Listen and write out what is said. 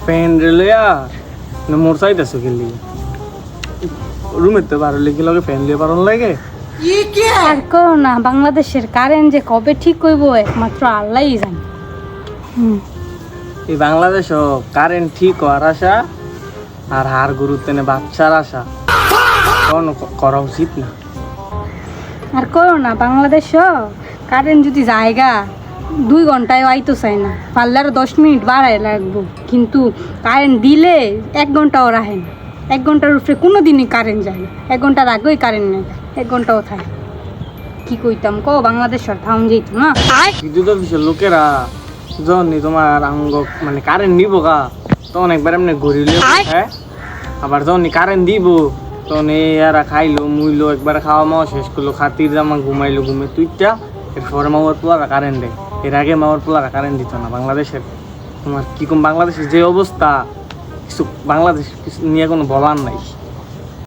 Fan রেলিয়া না মোর চাইতেছো গেলি রুমের তো বারো লেগে লগে ফ্যান লিয়ে বারণ লাগে। আর কেউ না, বাংলাদেশের কারেন্ট যে কবে ঠিক হইব একমাত্র আল্লাহই জানে। এই বাংলাদেশও কারেন্ট ঠিক হওয়ার আশা আর হার গুরুত্ব নে বাচ্চার আশা কোনো করা উচিত না। আর কেউ না, বাংলাদেশও কারেন্ট যদি জায়গা 2 ঘন্টায় আইতো চাই না, পারলে আরো 10 মিনিট বাড়াই লাগবো, কিন্তু কারেন্ট দিলে 1 ঘন্টাও রাখে না। 1 ঘন্টার উপরে কোনো দিনই কারেন্ট যায় না, 1 ঘন্টার আগেই কারেন্ট নেই, 1 ঘন্টাও থাকে। কি কইতাম কো, বাংলাদেশের থাম যেত না। বিদ্যুৎ অফিসের লোকেরা যখন তোমার আঙ্গ মানে কারেন্ট নিব গা তখন একবার এমনি ঘুরিলে হ্যাঁ, আবার যখন কারেন্ট দিব তখন এরা খাইলো মুইলো, একবার খাওয়া মাওয়া শেষ করলো, খাতির জামা ঘুমাইলো, ঘুমে তুইটা এরপরে মাওয়ার পোলারা কারেন্ট দেয়। এর আগে মাওয়ার পোলারা কারেন্ট দিত না। বাংলাদেশের তোমার কি কম, বাংলাদেশের যে অবস্থা কিছু বাংলাদেশ কিছু নিয়ে কোনো বলার নাই।